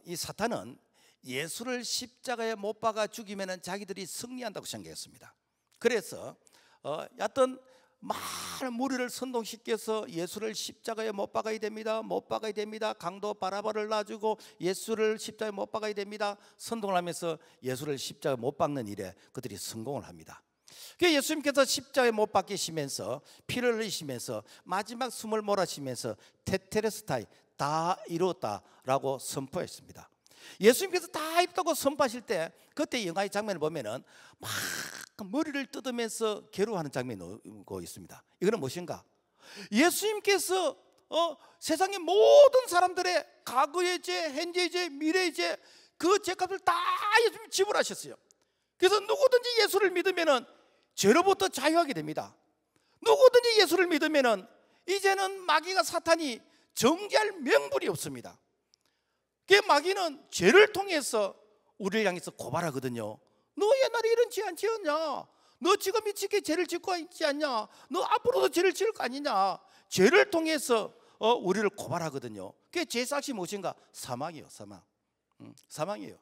이 사탄은 예수를 십자가에 못 박아 죽이면은 자기들이 승리한다고 생각했습니다. 그래서 여하튼 많은 무리를 선동시켜서 예수를 십자가에 못 박아야 됩니다. 못 박아야 됩니다. 강도 바라바를 놔주고 예수를 십자가에 못 박아야 됩니다. 선동을 하면서 예수를 십자가에 못 박는 일에 그들이 성공을 합니다. 그 예수님께서 십자가에 못 박히시면서 피를 흘리시면서 마지막 숨을 몰아쉬면서 테텔레스타이 다 이루었다라고 선포했습니다. 예수님께서 다 이뤘다고 선포하실 때 그때 영화의 장면을 보면은 막 머리를 뜯으면서 괴로워하는 장면이 나오고 있습니다. 이거는 무엇인가? 예수님께서 세상의 모든 사람들의 과거의 죄, 현재의 죄, 미래의 죄, 그 죄값을 다 예수님이 지불하셨어요. 그래서 누구든지 예수를 믿으면은 죄로부터 자유하게 됩니다. 누구든지 예수를 믿으면은 이제는 마귀가 사탄이 정죄할 명분이 없습니다. 그 마귀는 죄를 통해서 우리를 향해서 고발하거든요. 너 옛날에 이런 죄 안 지었냐? 너 지금 미치게 죄를 짓고 있지 않냐? 너 앞으로도 죄를 지을 거 아니냐? 죄를 통해서 우리를 고발하거든요. 그게 죄 삭시 무엇인가? 사망이요, 사망. 사망이에요.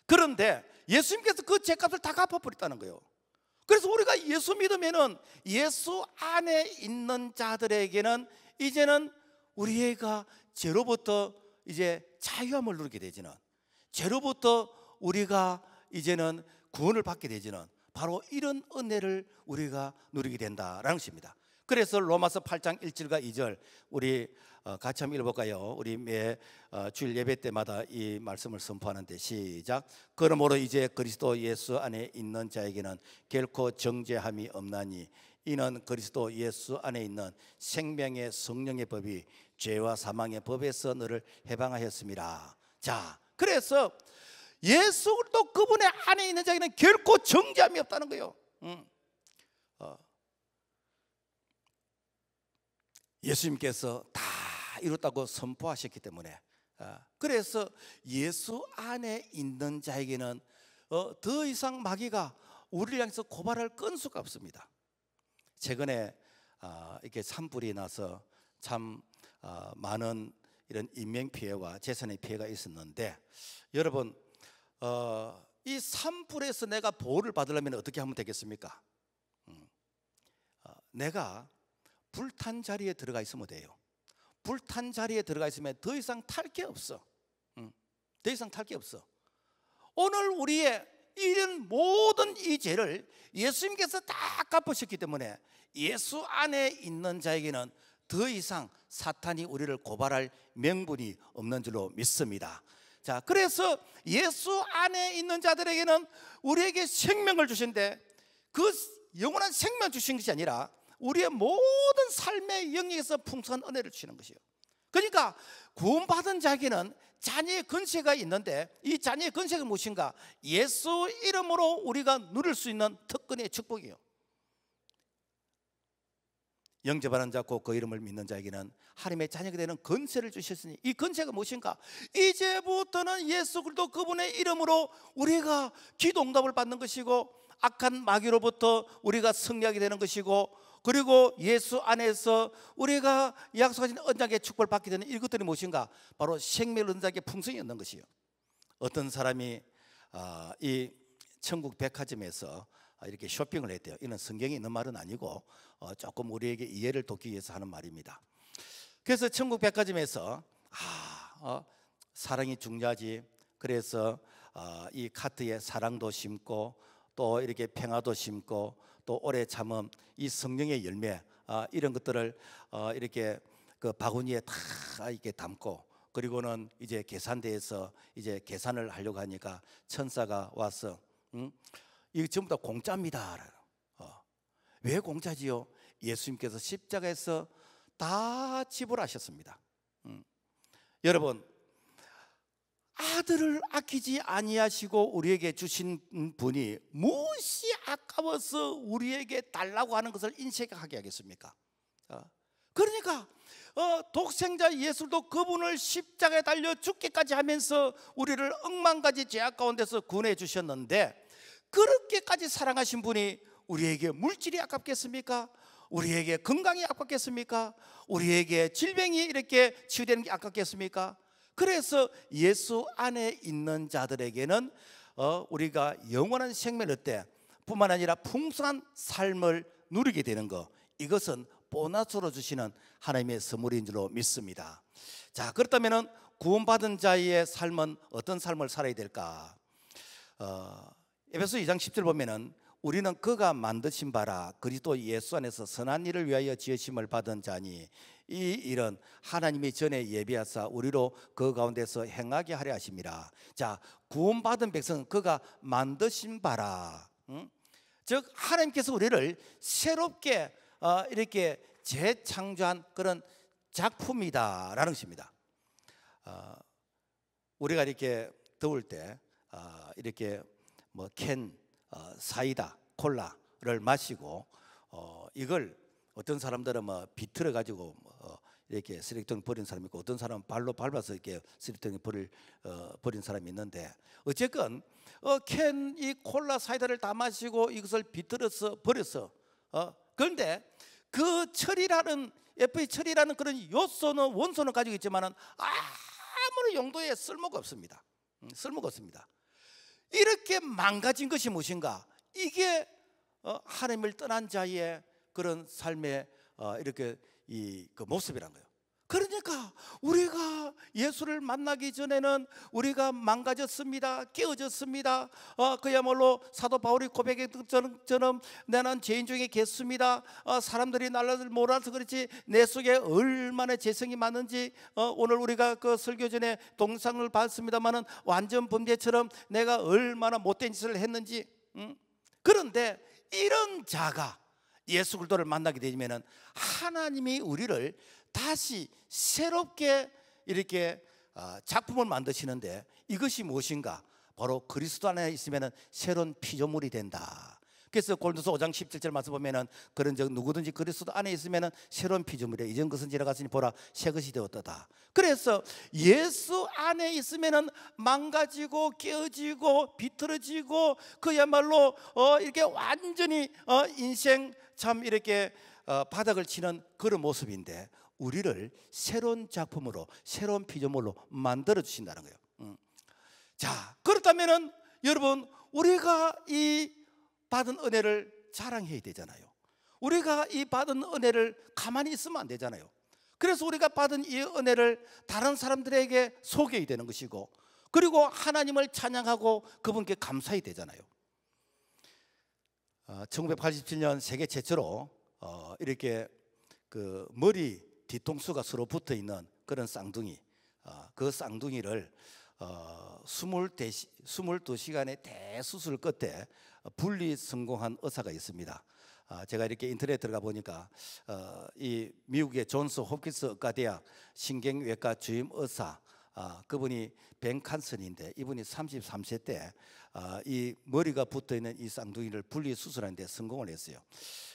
그런데 예수님께서 그 죄값을 다 갚아버렸다는 거예요. 그래서 우리가 예수 믿으면은 예수 안에 있는 자들에게는 이제는 우리가 죄로부터 이제 자유함을 누리게 되지는, 죄로부터 우리가 이제는 구원을 받게 되지는 바로 이런 은혜를 우리가 누리게 된다라는 것입니다. 그래서 로마서 8장 1절과 2절 우리 같이 한번 읽어볼까요? 우리 매 주일 예배 때마다 이 말씀을 선포하는데 시작. 그러므로 이제 그리스도 예수 안에 있는 자에게는 결코 정죄함이 없나니 이는 그리스도 예수 안에 있는 생명의 성령의 법이 죄와 사망의 법에서 너를 해방하였습니다. 자, 그래서 예수 그리스도 그분의 안에 있는 자에게는 결코 정죄함이 없다는 거예요. 예수님께서 다 이뤘다고 선포하셨기 때문에, 그래서 예수 안에 있는 자에게는 더 이상 마귀가 우리를 향해서 고발할 건수가 없습니다. 최근에 이렇게 산불이 나서 참 많은 이런 인명 피해와 재산의 피해가 있었는데, 여러분 이 산불에서 내가 보호를 받으려면 어떻게 하면 되겠습니까? 내가 불탄 자리에 들어가 있으면 돼요. 불탄 자리에 들어가 있으면 더 이상 탈 게 없어. 더 이상 탈 게 없어. 오늘 우리의 이런 모든 이 죄를 예수님께서 다 갚으셨기 때문에 예수 안에 있는 자에게는 더 이상 사탄이 우리를 고발할 명분이 없는 줄로 믿습니다. 자, 그래서 예수 안에 있는 자들에게는 우리에게 생명을 주신데, 그 영원한 생명 주신 것이 아니라 우리의 모든 삶의 영역에서 풍성한 은혜를 주시는 것이요. 그러니까 구원받은 자에게는 자녀의 권세가 있는데, 이 자녀의 권세가 무엇인가? 예수 이름으로 우리가 누릴 수 있는 특권의 축복이요. 영접하는 자 곧 그 이름을 믿는 자에게는 하나님의 자녀가 되는 권세를 주셨으니, 이 권세가 무엇인가? 이제부터는 예수 그리스도 그분의 이름으로 우리가 기도 응답을 받는 것이고, 악한 마귀로부터 우리가 승리하게 되는 것이고, 그리고 예수 안에서 우리가 약속하신 언약의 축복을 받게 되는 이것들이 무엇인가? 바로 생명 언약의 풍성이 있는 것이요. 어떤 사람이 이 천국 백화점에서 이렇게 쇼핑을 했대요. 이는 성경에 있는 말은 아니고 조금 우리에게 이해를 돕기 위해서 하는 말입니다. 그래서 천국 백화점에서 사랑이 중요하지, 그래서 이 카트에 사랑도 심고 또 이렇게 평화도 심고 또 오래 참음, 이 성령의 열매, 이런 것들을 이렇게 그 바구니에 다 이렇게 담고, 그리고는 이제 계산대에서 이제 계산을 하려고 하니까 천사가 와서 이거 전부 다 공짜입니다. 왜 공짜지요? 예수님께서 십자가에서 다 지불하셨습니다. 여러분, 아들을 아끼지 아니하시고 우리에게 주신 분이 무엇이 아까워서 우리에게 달라고 하는 것을 인식하게 하겠습니까? 그러니까 독생자 예수도 그분을 십자가에 달려 죽기까지 하면서 우리를 억만가지 죄악 가운데서 구원해 주셨는데, 그렇게까지 사랑하신 분이 우리에게 물질이 아깝겠습니까? 우리에게 건강이 아깝겠습니까? 우리에게 질병이 이렇게 치유되는 게 아깝겠습니까? 그래서 예수 안에 있는 자들에게는 우리가 영원한 생명을 얻되 뿐만 아니라 풍성한 삶을 누리게 되는 것, 이것은 보너스로 주시는 하나님의 선물인 줄로 믿습니다. 자, 그렇다면 구원받은 자의 삶은 어떤 삶을 살아야 될까? 에베소 2장 10절 보면은 우리는 그가 만드신 바라 그리스도 예수 안에서 선한 일을 위하여 지으심을 받은 자니 이 일은 하나님이 전에 예비하사 우리로 그 가운데서 행하게 하려 하심이라. 자, 구원받은 백성은 그가 만드신 바라, 즉 하나님께서 우리를 새롭게 이렇게 재창조한 그런 작품이다라는 것입니다. 우리가 이렇게 더울 때 이렇게 뭐 캔 사이다, 콜라를 마시고 이걸 어떤 사람들은 뭐 비틀어 가지고 이렇게 쓰레기통에 버린 사람이 있고, 어떤 사람은 발로 밟아서 이렇게 쓰레기통에 버린 사람이 있는데, 어쨌건 캔 이 콜라 사이다를 다 마시고 이것을 비틀어서 버렸어. 그런데 그 철이라는 FA 철이라는 그런 요소는 원소는 가지고 있지만은 아무런 용도에 쓸모가 없습니다. 쓸모가 없습니다. 이렇게 망가진 것이 무엇인가? 이게 하나님을 떠난 자의 그런 삶의 이렇게 그 모습이란 거예요. 그러니까 우리가 예수를 만나기 전에는 우리가 망가졌습니다. 깨어졌습니다. 그야말로 사도 바울이 고백했던 것처럼 나는 죄인 중에 개수입니다. 사람들이 나를 몰아서 그렇지 내 속에 얼마나 죄성이 많은지, 오늘 우리가 그 설교 전에 동상을 봤습니다마는 완전 범죄처럼 내가 얼마나 못된 짓을 했는지. 그런데 이런 자가 예수 그리스도를 만나게 되면은 하나님이 우리를 다시 새롭게 이렇게 작품을 만드시는데, 이것이 무엇인가? 바로 그리스도 안에 있으면 새로운 피조물이 된다. 그래서 고린도서 5장 17절 말씀 보면은 그런즉 누구든지 그리스도 안에 있으면은 새로운 피조물이야. 이전 것은 지나갔으니 보라 새 것이 되었다. 그래서 예수 안에 있으면은 망가지고 깨어지고 비틀어지고 그야말로 이렇게 완전히 인생 참 이렇게 바닥을 치는 그런 모습인데, 우리를 새로운 작품으로 새로운 피조물로 만들어 주신다는 거예요. 자, 그렇다면은 여러분, 우리가 이 받은 은혜를 자랑해야 되잖아요. 우리가 이 받은 은혜를 가만히 있으면 안 되잖아요. 그래서 우리가 받은 이 은혜를 다른 사람들에게 소개해야 되는 것이고, 그리고 하나님을 찬양하고 그분께 감사해야 되잖아요. 1987년 세계 최초로 이렇게 그 머리 뒤통수가 서로 붙어 있는 그런 쌍둥이, 그 쌍둥이를 22시간의 대수술 끝에 분리 성공한 의사가 있습니다. 제가 이렇게 인터넷 들어가 보니까 이 미국의 존스 홉킨스 의과대학 신경외과 주임 의사, 그분이 벤 칸슨인데, 이분이 33세 때 이 머리가 붙어있는 이 쌍둥이를 분리 수술하는 데 성공을 했어요.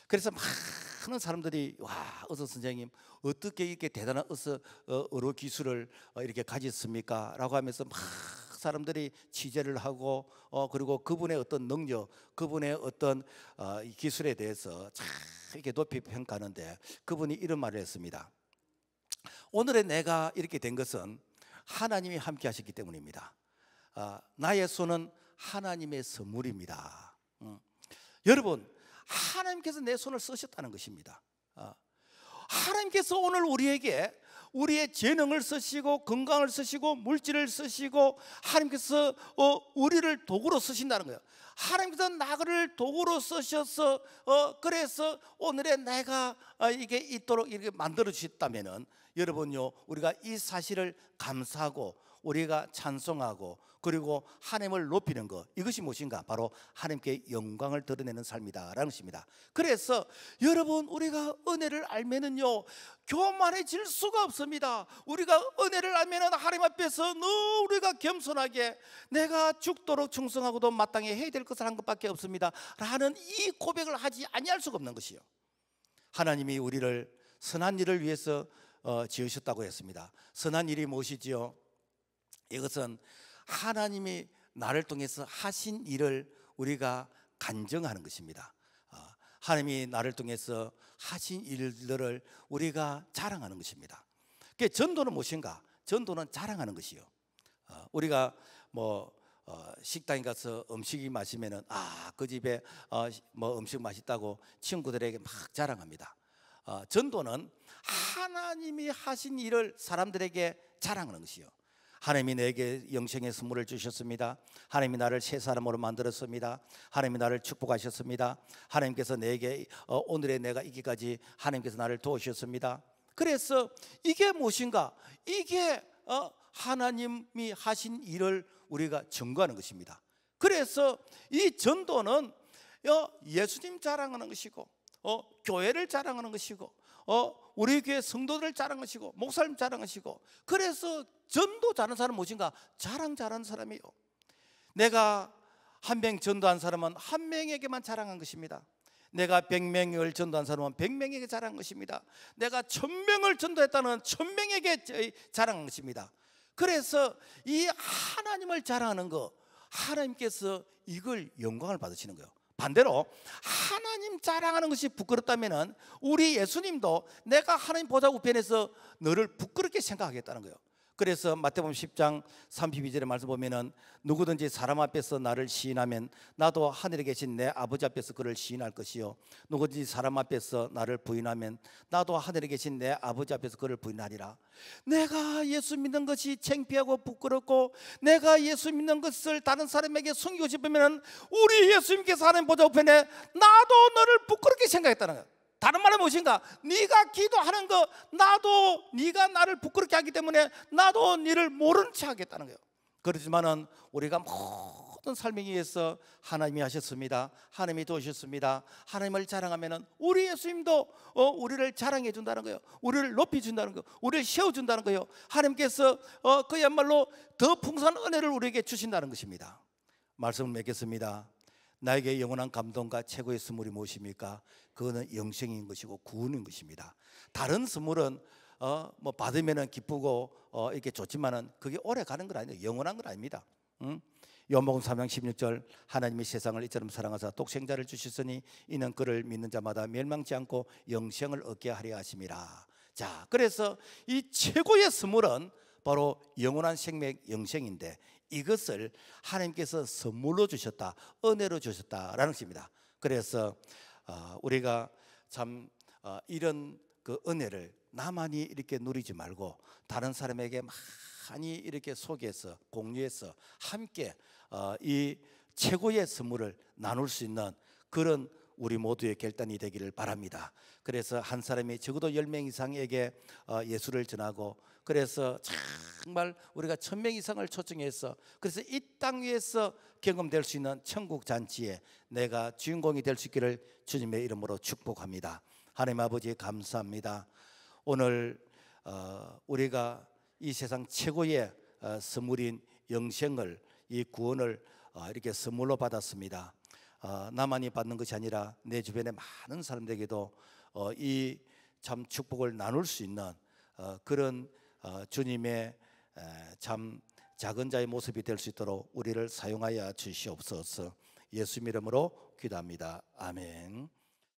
그래서 많은 사람들이 와, 의사 선생님 어떻게 이렇게 대단한 의료 기술을 이렇게 가졌습니까? 라고 하면서 막 사람들이 취재를 하고 그리고 그분의 어떤 능력, 그분의 어떤 기술에 대해서 참 이렇게 높이 평가하는데, 그분이 이런 말을 했습니다. 오늘의 내가 이렇게 된 것은 하나님이 함께 하셨기 때문입니다. 나의 손은 하나님의 선물입니다. 여러분, 하나님께서 내 손을 쓰셨다는 것입니다. 하나님께서 오늘 우리에게 우리의 재능을 쓰시고 건강을 쓰시고 물질을 쓰시고, 하나님께서 우리를 도구로 쓰신다는 거예요. 하나님께서 나를 도구로 쓰셔서 그래서 오늘의 내가 이게 있도록 이렇게 만들어 주셨다면은, 여러분요, 우리가 이 사실을 감사하고 우리가 찬송하고 그리고 하나님을 높이는 것, 이것이 무엇인가? 바로 하나님께 영광을 드러내는 삶이다라는 것입니다. 그래서 여러분, 우리가 은혜를 알면은요 교만해질 수가 없습니다. 우리가 은혜를 알면은 하나님 앞에서 늘 우리가 겸손하게 내가 죽도록 충성하고도 마땅히 해야 될 것을 한 것밖에 없습니다 라는 이 고백을 하지 아니할 수가 없는 것이요, 하나님이 우리를 선한 일을 위해서 지으셨다고 했습니다. 선한 일이 무엇이지요? 이것은 하나님이 나를 통해서 하신 일을 우리가 간증하는 것입니다. 하나님이 나를 통해서 하신 일들을 우리가 자랑하는 것입니다. 전도는 무엇인가? 전도는 자랑하는 것이요. 우리가 뭐 식당에 가서 음식이 맛있으면은 그 집에 뭐 음식 맛있다고 친구들에게 막 자랑합니다. 전도는 하나님이 하신 일을 사람들에게 자랑하는 것이요. 하나님이 내게 영생의 선물을 주셨습니다. 하나님이 나를 새 사람으로 만들었습니다. 하나님이 나를 축복하셨습니다. 하나님께서 내게 오늘의 내가 있기까지 하나님께서 나를 도우셨습니다. 그래서 이게 무엇인가? 이게 하나님이 하신 일을 우리가 증거하는 것입니다. 그래서 이 전도는 예수님 자랑하는 것이고, 교회를 자랑하는 것이고, 우리 교회 성도들을 자랑하는 것이고, 목사님 자랑하는 것이고, 그래서 전도 잘하는 사람은 무엇인가? 자랑 잘하는 사람이에요. 내가 한 명 전도한 사람은 한 명에게만 자랑한 것입니다. 내가 100명을 전도한 사람은 100명에게 자랑한 것입니다. 내가 1000명을 전도했다는 1000명에게 자랑한 것입니다. 그래서 이 하나님을 자랑하는 거, 하나님께서 이걸 영광을 받으시는 거예요. 반대로 하나님 자랑하는 것이 부끄럽다면 우리 예수님도 내가 하나님 보좌 우편에서 너를 부끄럽게 생각하겠다는 거예요. 그래서 마태복음 10장 32절의 말씀 보면은 누구든지 사람 앞에서 나를 시인하면 나도 하늘에 계신 내 아버지 앞에서 그를 시인할 것이요, 누구든지 사람 앞에서 나를 부인하면 나도 하늘에 계신 내 아버지 앞에서 그를 부인하리라. 내가 예수 믿는 것이 창피하고 부끄럽고 내가 예수 믿는 것을 다른 사람에게 숨기고 싶으면 우리 예수님께서 하나님 보좌 우편에 나도 너를 부끄럽게 생각했다는 거예요. 다른 말은 무엇인가? 네가 기도하는 거 나도, 네가 나를 부끄럽게 하기 때문에 나도 너를 모른 체 하겠다는 거예요. 그렇지만은 우리가 모든 삶에 의해서 하나님이 하셨습니다. 하나님이 도우셨습니다. 하나님을 자랑하면은 우리 예수님도 우리를 자랑해 준다는 거예요. 우리를 높이 준다는 거예요. 우리를 세워 준다는 거예요. 하나님께서 그야말로 더 풍성한 은혜를 우리에게 주신다는 것입니다. 말씀을 맺겠습니다. 나에게 영원한 감동과 최고의 선물이 무엇입니까? 그거는 영생인 것이고 구원인 것입니다. 다른 선물은 뭐 받으면은 기쁘고 이렇게 좋지만은 그게 오래 가는 건 아니에요. 영원한 건 아닙니다. 요한복음 3장 16절 하나님이 세상을 이처럼 사랑하사 독생자를 주셨으니 이는 그를 믿는 자마다 멸망치 않고 영생을 얻게 하려 하심이라. 자, 그래서 이 최고의 선물은 바로 영원한 생명 영생인데 이것을 하나님께서 선물로 주셨다, 은혜로 주셨다라는 것입니다. 그래서 우리가 참 이런 그 은혜를 나만이 이렇게 누리지 말고 다른 사람에게 많이 이렇게 소개해서 공유해서 함께 이 최고의 선물을 나눌 수 있는 그런 우리 모두의 결단이 되기를 바랍니다. 그래서 한 사람이 적어도 10명 이상에게 예수를 전하고, 그래서 정말 우리가 1000명 이상을 초청해서, 그래서 이 땅 위에서 경험될 수 있는 천국 잔치에 내가 주인공이 될 수 있기를 주님의 이름으로 축복합니다. 하나님 아버지 감사합니다. 오늘 우리가 이 세상 최고의 선물인 영생을, 이 구원을 이렇게 선물로 받았습니다. 나만이 받는 것이 아니라 내 주변의 많은 사람들에게도 이 참 축복을 나눌 수 있는 그런 주님의 참 작은 자의 모습이 될 수 있도록 우리를 사용하여 주시옵소서. 예수 이름으로 기도합니다. 아멘.